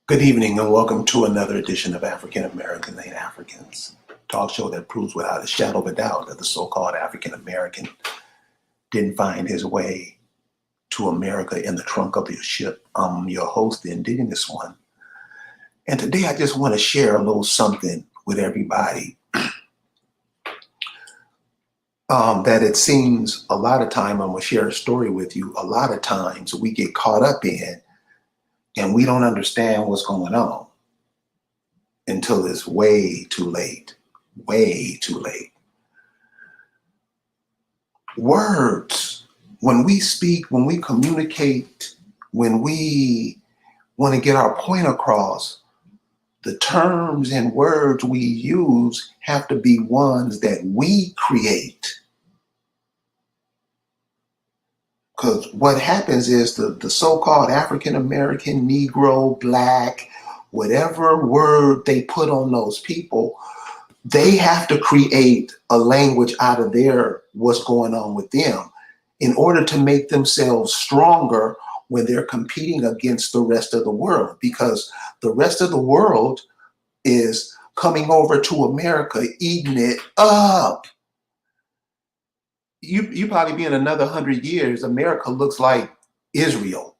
Good evening and welcome to another edition of African Americans Ain't Africans, talk show that proves without a shadow of a doubt that the so-called African American didn't find his way to America in the trunk of your ship. I'm your host, the Indigenous One. And today I just want to share a little something with everybody that it seems a lot of time, I'm going to share a story with you, a lot of times we get caught up in and we don't understand what's going on until it's way too late, way too late. Words, when we speak, when we communicate, when we want to get our point across, the terms and words we use have to be ones that we create. Because what happens is the so-called African American, Negro, Black, whatever word they put on those people, they have to create a language out of their what's going on with them in order to make themselves stronger when they're competing against the rest of the world, because the rest of the world is coming over to America, eating it up. You probably be in another 100 years, America looks like Israel,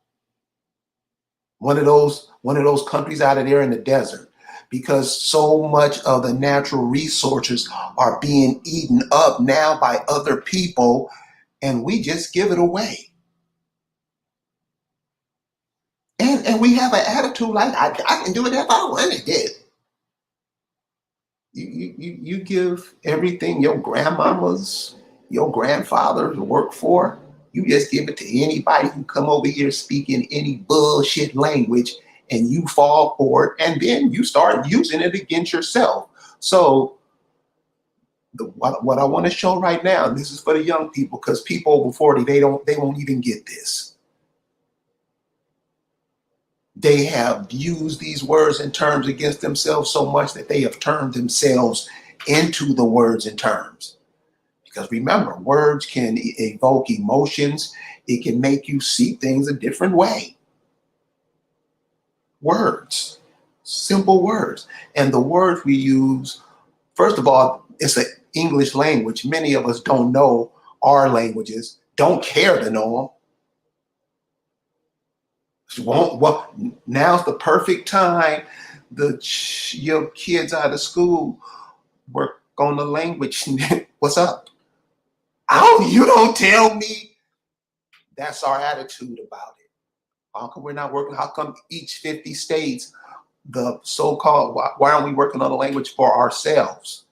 one of those countries out of there in the desert, because so much of the natural resources are being eaten up now by other people, and we just give it away. And we have an attitude like I can do it if I want to do. You give everything your grandmamas, your grandfathers work for, you just give it to anybody who come over here speaking any bullshit language, and you fall for it, and then you start using it against yourself. So what I want to show right now, and this is for the young people, because people over 40, they won't even get this. They have used these words and terms against themselves so much that they have turned themselves into the words and terms. Because remember, words can evoke emotions. It can make you see things a different way. Words, simple words. And the words we use, first of all, it's an English language. Many of us don't know our languages, don't care to know them. Well, now's the perfect time. Your kids out of school work on the language. What's up? You don't tell me. That's our attitude about it. How come we're not working? How come each 50 states, the so-called, why aren't we working on the language for ourselves?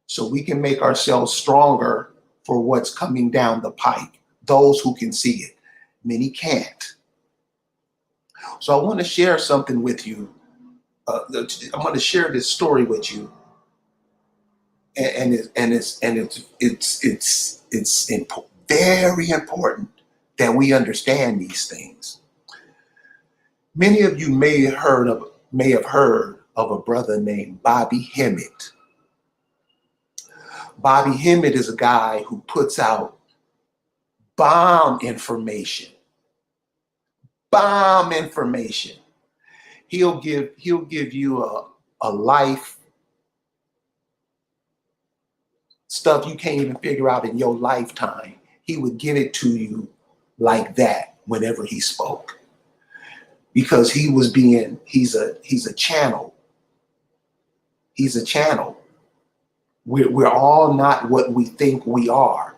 So we can make ourselves stronger for what's coming down the pike. Those who can see it. Many can't. So I want to share something with you. I want to share this story with you, and it's very important that we understand these things. Many of you may have heard of a brother named Bobby Hemmett. Bobby Hemmett is a guy who puts out bomb information. Bomb information. He'll give you a life stuff you can't even figure out in your lifetime. He would give it to you like that whenever he spoke, because he's a channel. He's a channel. We're all not what we think we are.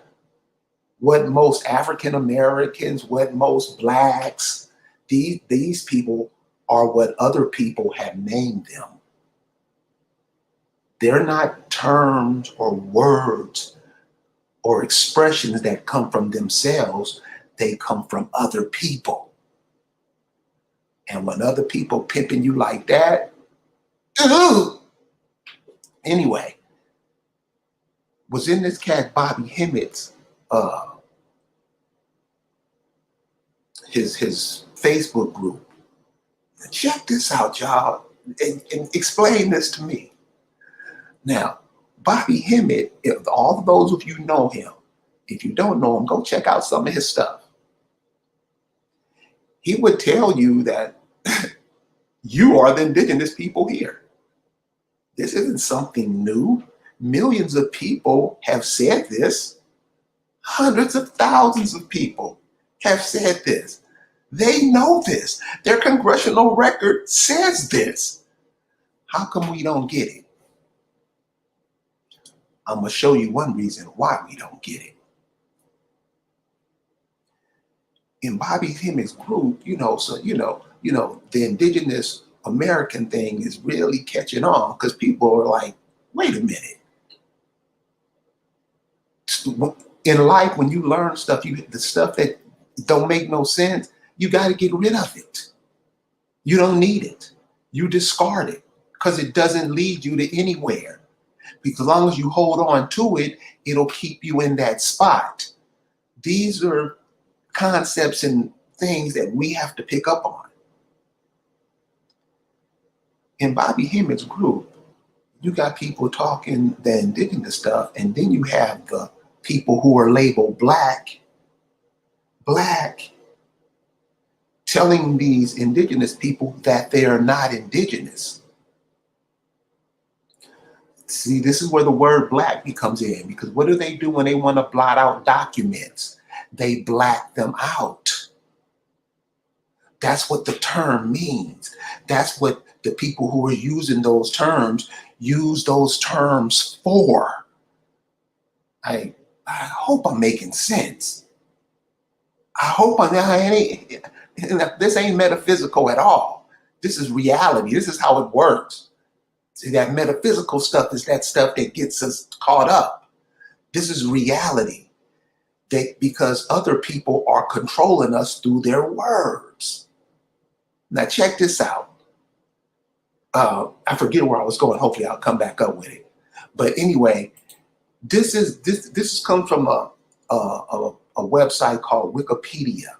What most African Americans, what most Blacks, these people are what other people have named them. They're not terms or words or expressions that come from themselves. They come from other people. And when other people pimping you like that, anyway, was in this cat Bobby Hemmett's his Facebook group. Check this out, y'all, and explain this to me. Now, Bobby Hemmett, if all of those of you know him, if you don't know him, go check out some of his stuff. He would tell you that You are the indigenous people here. This isn't something new. Millions of people have said this. Hundreds of thousands of people have said this. They know this. Their congressional record says this. How come we don't get it? I'm going to show you one reason why we don't get it. In Bobby Hemmick's group, the indigenous American thing is really catching on because people are like, wait a minute. In life, when you learn stuff, the stuff that don't make no sense, you got to get rid of it. You don't need it. You discard it because it doesn't lead you to anywhere. Because as long as you hold on to it, it'll keep you in that spot. These are concepts and things that we have to pick up on. In Bobby Hemmick's group, you got people talking the indigenous stuff, and then you have the people who are labeled black, telling these indigenous people that they are not indigenous. See, this is where the word black becomes in, because what do they do when they want to blot out documents? They black them out. That's what the term means. That's what the people who are using those terms use those terms for. I hope I'm making sense. I hope this ain't metaphysical at all. This is reality. This is how it works. See, that metaphysical stuff is that stuff that gets us caught up. This is reality. Because other people are controlling us through their words. Now check this out. I forget where I was going. Hopefully I'll come back up with it. But anyway, this comes from a website called Wikipedia.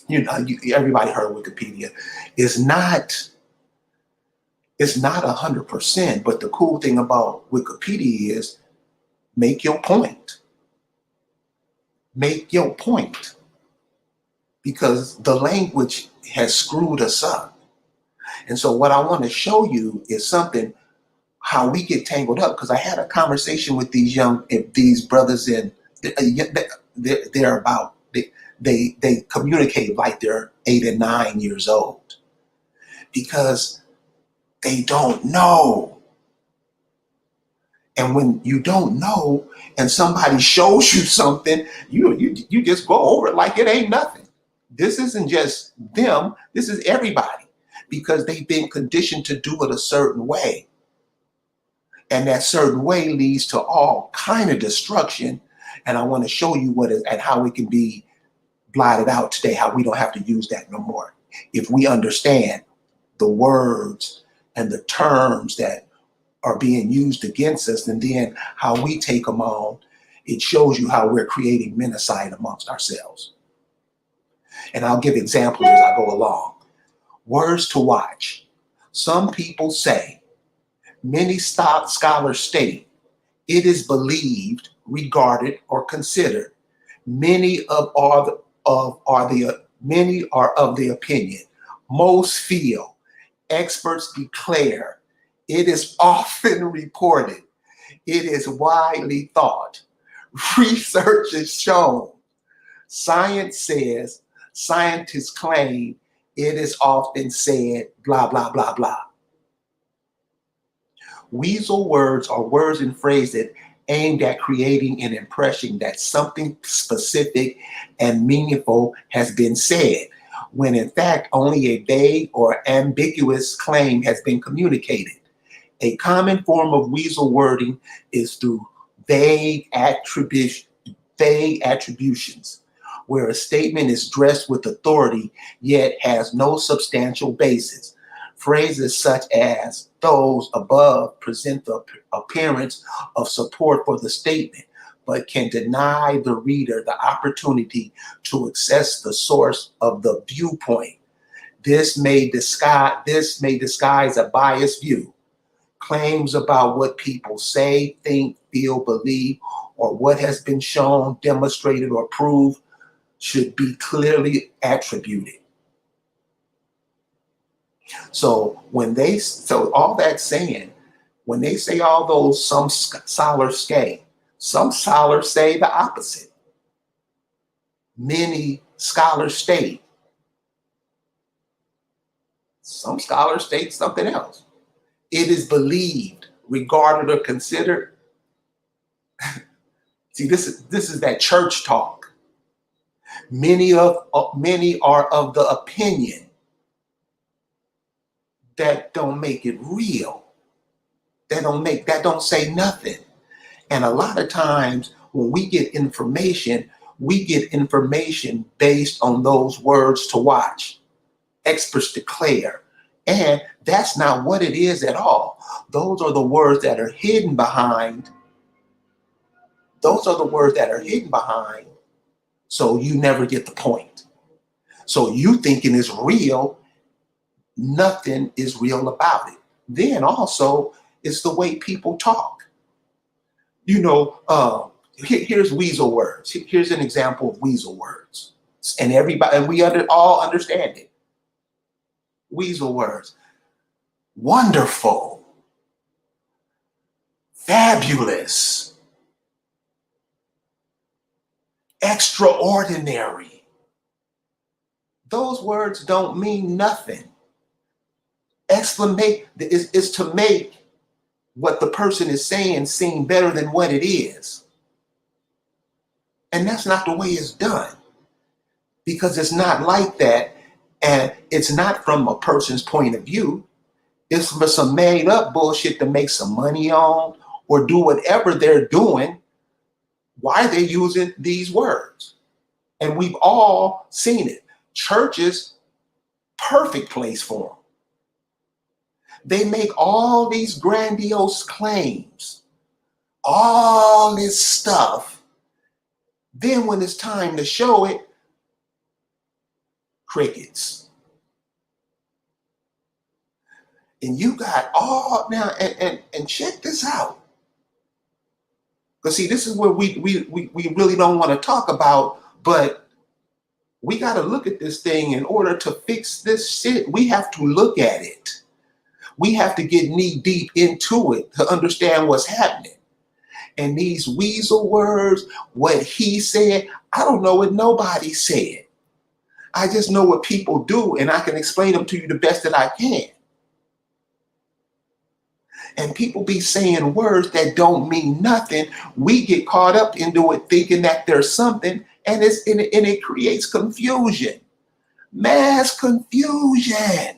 Everybody heard of Wikipedia. It's not 100%, but the cool thing about Wikipedia is make your point. Make your point. Because the language has screwed us up. And so what I want to show you is how we get tangled up. Because I had a conversation with these brothers, and they're about, they communicate like they're 8 and 9 years old. Because they don't know. And when you don't know and somebody shows you something, you just go over it like it ain't nothing. This isn't just them, this is everybody, because they've been conditioned to do it a certain way. And that certain way leads to all kind of destruction. And I want to show you and how it can be blotted out today, how we don't have to use that no more. If we understand the words and the terms that are being used against us, and then how we take them on, it shows you how we're creating menacide amongst ourselves. And I'll give examples as I go along. Words to watch. Some people say, many scholars state, it is believed, regarded, or considered. Many are of the opinion. Most feel. Experts declare. It is often reported. It is widely thought. Research is shown. Science says. Scientists claim. It is often said, blah, blah, blah, blah. Weasel words are words and phrases aimed at creating an impression that something specific and meaningful has been said, when in fact only a vague or ambiguous claim has been communicated. A common form of weasel wording is through vague attributions, where a statement is dressed with authority yet has no substantial basis. Phrases such as those above present the appearance of support for the statement, but can deny the reader the opportunity to access the source of the viewpoint. This may disguise a biased view. Claims about what people say, think, feel, believe, or what has been shown, demonstrated, or proved should be clearly attributed. So all that saying, when they say all those, some scholars say the opposite. Many scholars state, some scholars state something else. It is believed, regarded, or considered. See, this is that church talk. Many are of the opinion that don't make it real. That don't say nothing. And a lot of times when we get information based on those words to watch. Experts declare. And that's not what it is at all. Those are the words that are hidden behind. Those are the words that are hidden behind. So you never get the point. So you thinking it's real, nothing is real about it. Then also, it's the way people talk. Here's weasel words. Here's an example of weasel words. And everybody, and we all understand it. Weasel words. Wonderful. Fabulous. Extraordinary. Those words don't mean nothing. Explanate is to make what the person is saying seem better than what it is. And that's not the way it's done, because it's not like that. And it's not from a person's point of view. It's for some made up bullshit to make some money on or do whatever they're doing. Why they're using these words. And we've all seen it. Churches, perfect place for them. They make all these grandiose claims, all this stuff. Then when it's time to show it, crickets. And you got all now, and check this out. Because see, this is where we really don't want to talk about, but we got to look at this thing. In order to fix this shit, we have to look at it. We have to get knee deep into it to understand what's happening. And these weasel words, what he said, I don't know what nobody said. I just know what people do, and I can explain them to you the best that I can. And people be saying words that don't mean nothing. We get caught up into it thinking that there's something, and it creates confusion. Mass confusion.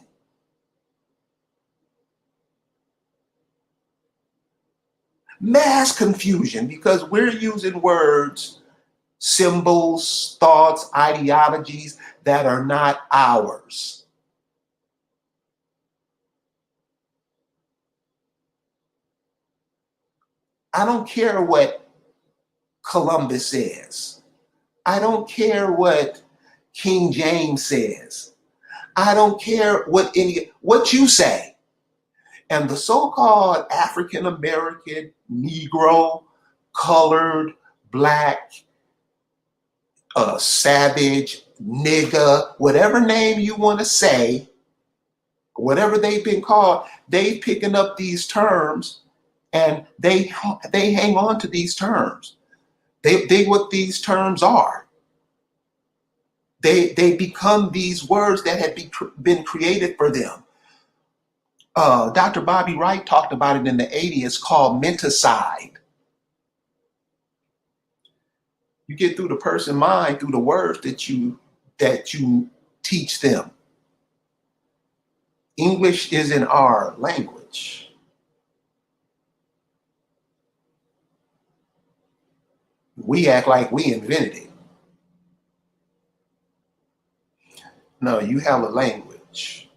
Mass confusion, because we're using words, symbols, thoughts, ideologies that are not ours. I don't care what Columbus says. I don't care what King James says. I don't care what you say. And the so-called African American, Negro, colored, black, savage, nigga, whatever name you want to say, whatever they've been called, they picking up these terms, and they hang on to these terms. They what these terms are. They become these words that had been created for them. Dr. Bobby Wright talked about it in the 80s. It's called menticide. You get through the person's mind through the words that you teach them. English isn't our language. We act like we invented it. No, you have a language,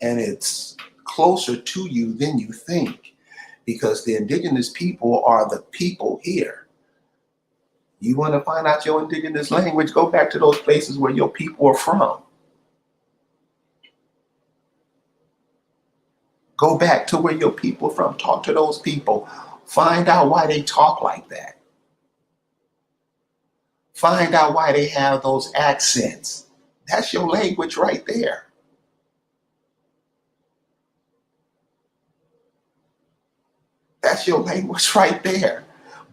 and it's closer to you than you think, because the indigenous people are the people here. You want to find out your indigenous language, go back to those places where your people are from. Go back to where your people are from. Talk to those people. Find out why they talk like that. Find out why they have those accents. That's your language right there. your language right there.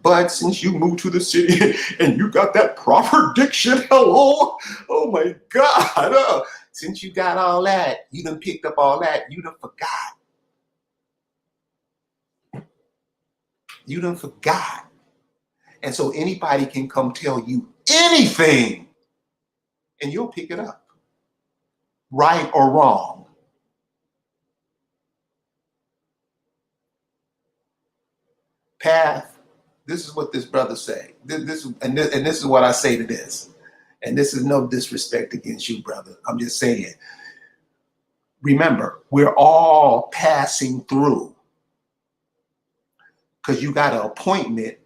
But since you moved to the city and you got that proper diction, hello, oh my God. Since you got all that, you done picked up all that, you done forgot. You done forgot. And so anybody can come tell you anything and you'll pick it up, right or wrong. Path, this is what this brother say. This is what I say to this. And this is no disrespect against you, brother. I'm just saying, remember, we're all passing through because you got an appointment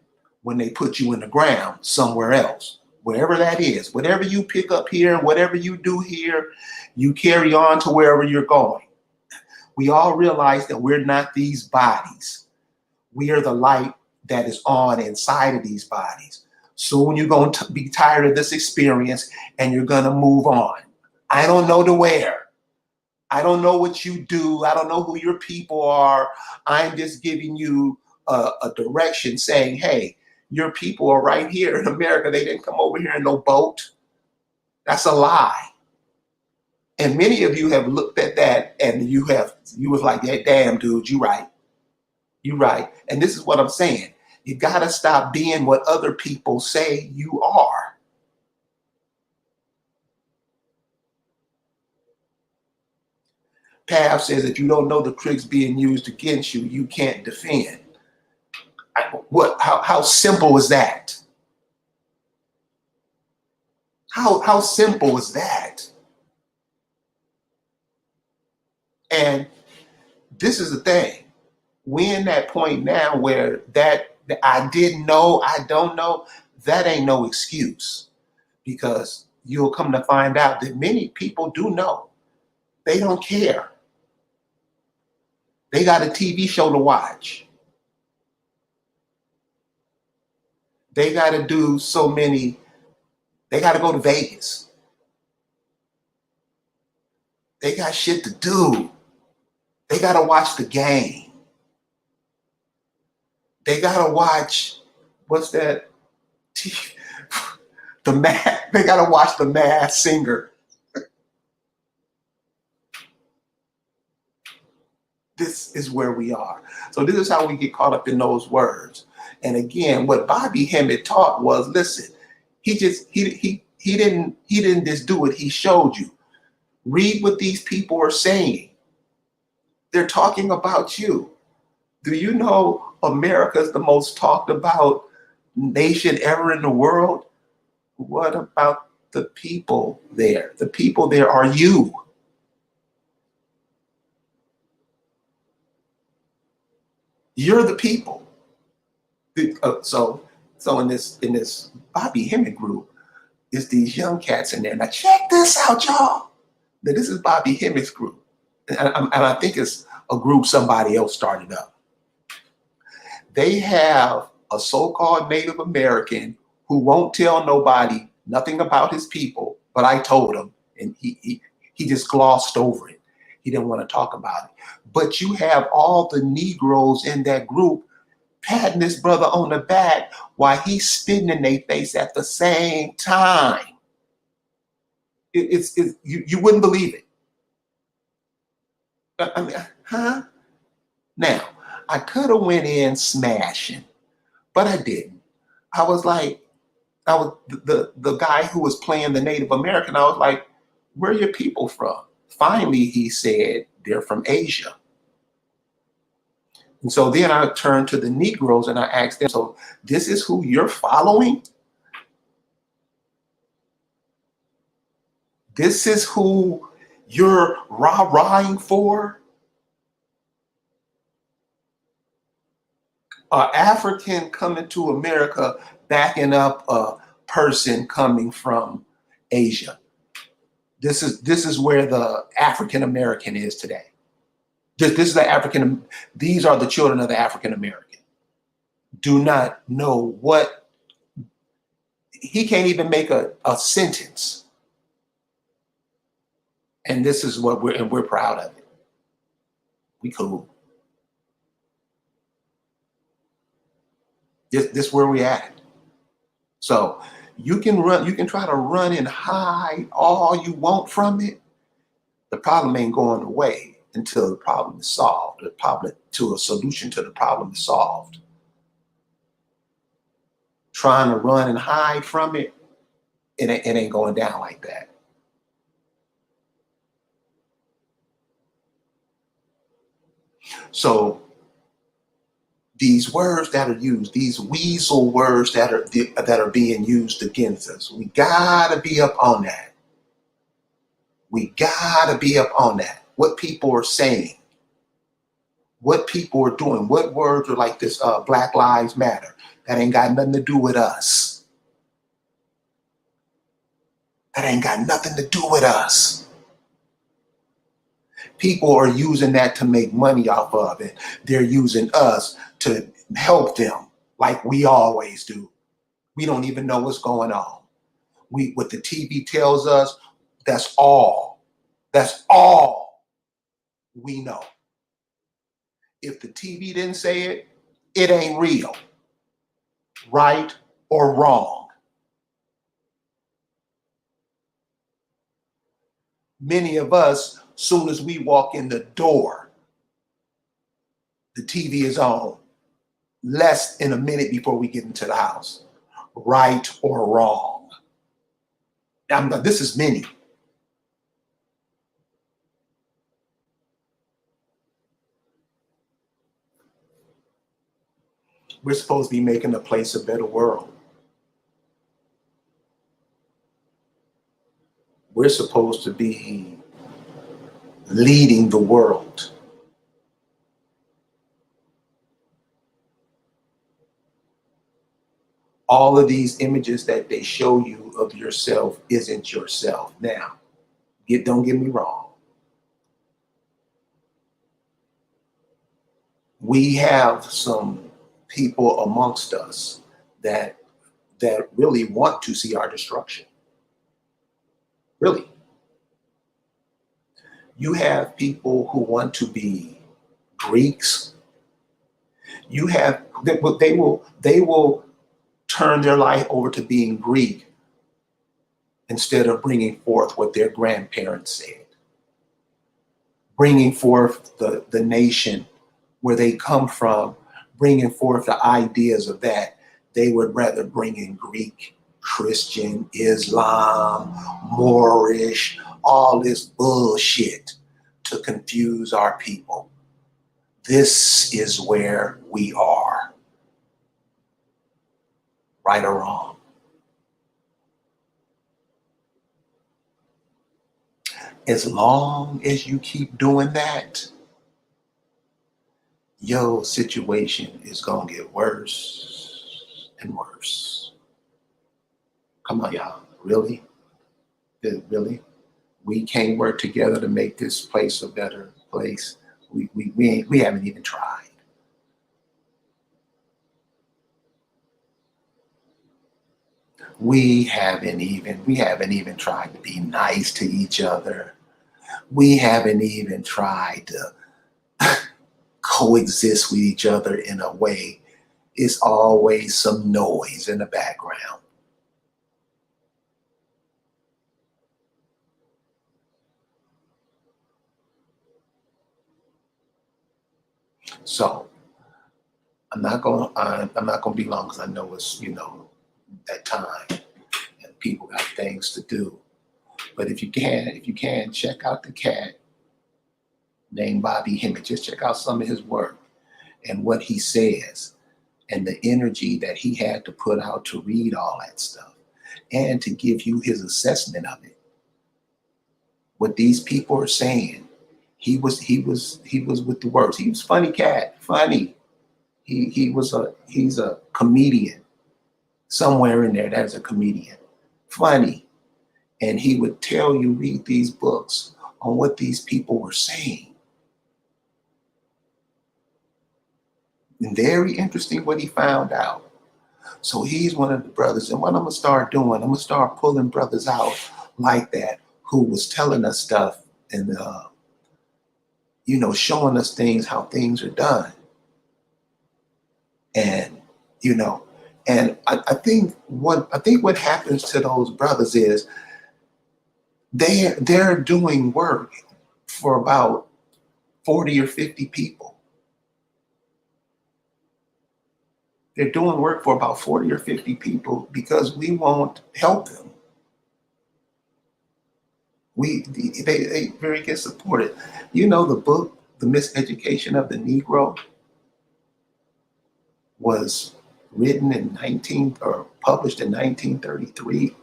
when they put you in the ground somewhere else, wherever that is. Whatever you pick up here, whatever you do here, you carry on to wherever you're going. We all realize that we're not these bodies. We are the light that is on inside of these bodies. Soon you're going to be tired of this experience and you're going to move on. I don't know to where. I don't know what you do. I don't know who your people are. I'm just giving you a direction saying, hey, your people are right here in America. They didn't come over here in no boat. That's a lie. And many of you have looked at that and you was like, yeah, damn, dude, you right. You right. And this is what I'm saying. You got to stop being what other people say you are. Pav says if you don't know the tricks being used against you, you can't defend. How simple is that? How simple is that? And this is the thing. We're in that point now where that I didn't know, I don't know, that ain't no excuse, because you'll come to find out that many people do know. They don't care. They got a TV show to watch. They got to do so many, they got to go to Vegas. They got shit to do. They got to watch the game. They got to watch, what's that? They got to watch The Masked Singer. This is where we are. So this is how we get caught up in those words. And again, what Bobby Hemmett taught was, listen, he didn't just do it. He showed you. Read what these people are saying. They're talking about you. Do you know America's the most talked about nation ever in the world? What about the people there? The people there are you. You're the people. So in this Bobby Hemmett group, is these young cats in there. Now check this out, y'all. Now, this is Bobby Hemmett's group, and I think it's a group somebody else started up. They have a so-called Native American who won't tell nobody nothing about his people, but I told him, and he just glossed over it. He didn't want to talk about it. But you have all the Negroes in that group patting this brother on the back while he's spitting in their face at the same time. You wouldn't believe it. I mean, huh? Now, I could have went in smashing, but I didn't. I was like, I was the guy who was playing the Native American. I was like, where are your people from? Finally, he said, they're from Asia. And so then I turned to the Negroes and I asked them, so this is who you're following? This is who you're rah-rahing for? An African coming to America backing up a person coming from Asia. This is where the African American is today. This is the African. These are the children of the African American. Do not know what. He can't even make a sentence. And this is what we're proud of it. We cool. This where we at. So you can try to run and hide all you want from it. The problem ain't going away until the problem is solved. The problem to a solution to the problem is solved. Trying to run and hide from it, it ain't going down like that. So these words that are used, these weasel words that are being used against us, we gotta be up on that. We gotta be up on that. What people are saying, what people are doing, what words are like this Black Lives Matter. That ain't got nothing to do with us. That ain't got nothing to do with us. People are using that to make money off of it. They're using us to help them like we always do. We don't even know what's going on. What the TV tells us, that's all. That's all we know. If the TV didn't say it, it ain't real. Right or wrong. Many of us, soon as we walk in the door, the TV is on. Less than a minute before we get into the house. Right or wrong. This is many. We're supposed to be making a place a better world. We're supposed to be leading the world. All of these images that they show you of yourself isn't yourself. Now, don't get me wrong. We have some people amongst us that really want to see our destruction. Really. You have people who want to be Greeks. You have they will turn their life over to being Greek instead of bringing forth what their grandparents said, bringing forth the nation where they come from, bringing forth the ideas of that. They would rather bring in Greek, Christian, Islam, Moorish, all this bullshit to confuse our people. This is where we are, right or wrong. As long as you keep doing that, your situation is going to get worse and worse. Come on, y'all. Really? Really? We can't work together to make this place a better place. We haven't even tried. We haven't even tried to be nice to each other. We haven't even tried to coexist with each other in a way. It's always some noise in the background. So I'm not gonna be long because I know it's that time and people got things to do. But if you can check out the cat named Bobby Hemmett. Just check out some of his work and what he says and the energy that he had to put out to read all that stuff and to give you his assessment of it. What these people are saying, he was with the words. He was funny cat, funny. He's a comedian. Somewhere in there, there's a comedian. Funny. And he would tell you, read these books on what these people were saying. And very interesting what he found out. So he's one of the brothers. And what I'm going to start doing, I'm going to start pulling brothers out like that who was telling us stuff and, showing us things, how things are done. And you know. And I think what happens to those brothers is they're doing work for about 40 or 50 people. They're doing work for about 40 or 50 people because we won't help them. They very get supported. You know, the book, The Miseducation of the Negro, was written in 19 or published in 1933.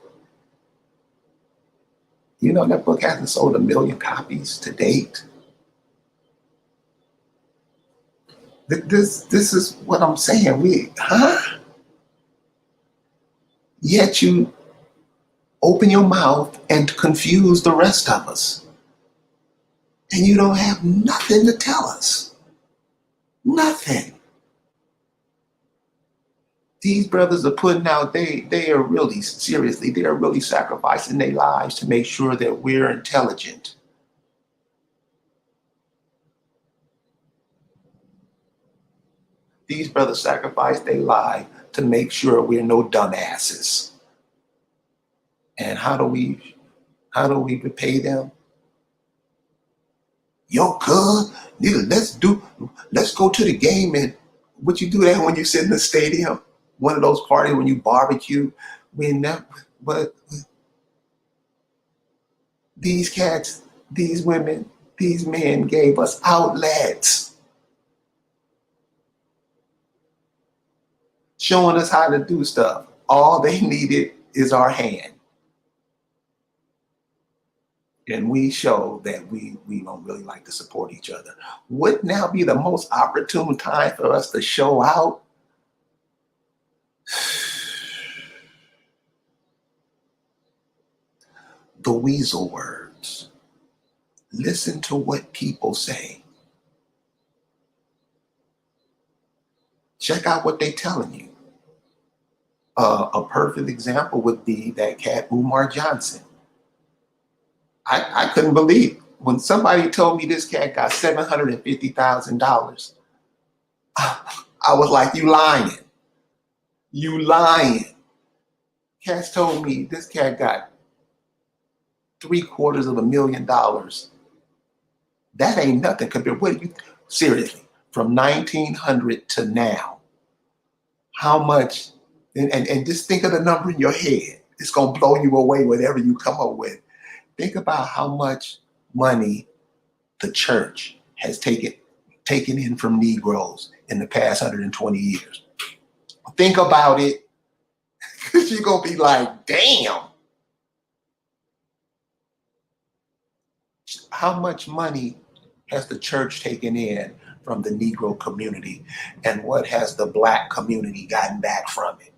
You know, that book hasn't sold 1 million copies to date. This is what I'm saying. Yet you open your mouth and confuse the rest of us. And you don't have nothing to tell us. Nothing. These brothers are putting out, they are really, seriously, they are really sacrificing their lives to make sure that we're intelligent. These brothers sacrifice their life to make sure we're no dumbasses. And how do we repay them? Yo, cuz, nigga, let's go to the game. And what you do that when you sit in the stadium, one of those parties when you barbecue, but these cats, these women, these men gave us outlets, showing us how to do stuff. All they needed is our hand. And we show that we don't really like to support each other. Would now be the most opportune time for us to show out? The weasel words. Listen to what people say. Check out what they're telling you. A perfect example would be that cat Umar Johnson. I couldn't believe when somebody told me this cat got $750,000. I was like, you lying. You lying. Cats told me this cat got $750,000. That ain't nothing compared. What do you seriously? From 1900 to now, how much? And just think of the number in your head. It's gonna blow you away whatever you come up with. Think about how much money the church has taken in from Negroes in the past 120 years. Think about it, because you're gonna be like, damn. How much money has the church taken in from the Negro community, and what has the Black community gotten back from it?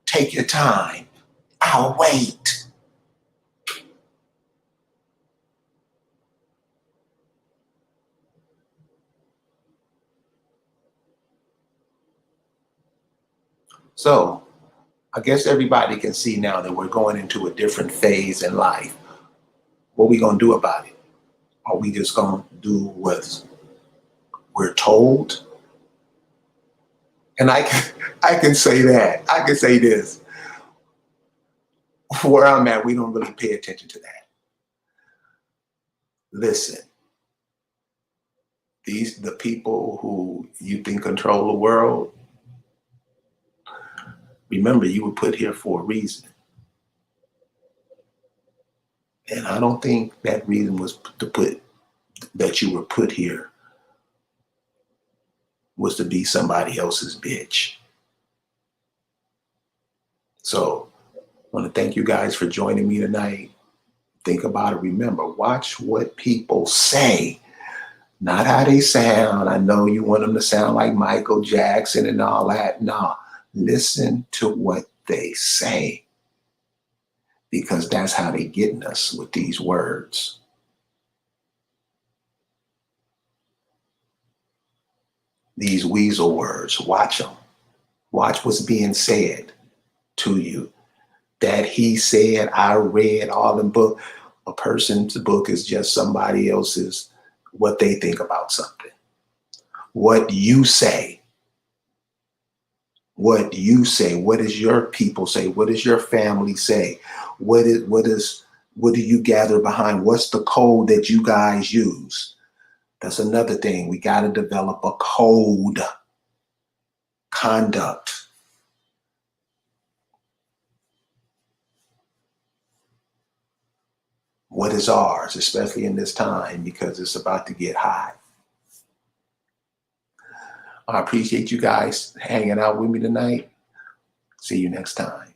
Take your time. I'll wait. So I guess everybody can see now that we're going into a different phase in life. What are we going to do about it? Are we just going to do what we're told? And I can say that. I can say this. Where I'm at, we don't really pay attention to that. Listen, the people who you think control the world, remember, you were put here for a reason. And I don't think that reason was that you were put here was to be somebody else's bitch. So I want to thank you guys for joining me tonight. Think about it. Remember, watch what people say, not how they sound. I know you want them to sound like Michael Jackson and all that. No, listen to what they say, because that's how they getting us with these words. These weasel words, watch them. Watch what's being said to you. That he said, I read all the book. A person's book is just somebody else's, what they think about something. What you say what you say? What does your people say? What does your family say? What do you gather behind? What's the code that you guys use? That's another thing. We got to develop a code, conduct. What is ours, especially in this time, because it's about to get hot. I appreciate you guys hanging out with me tonight. See you next time.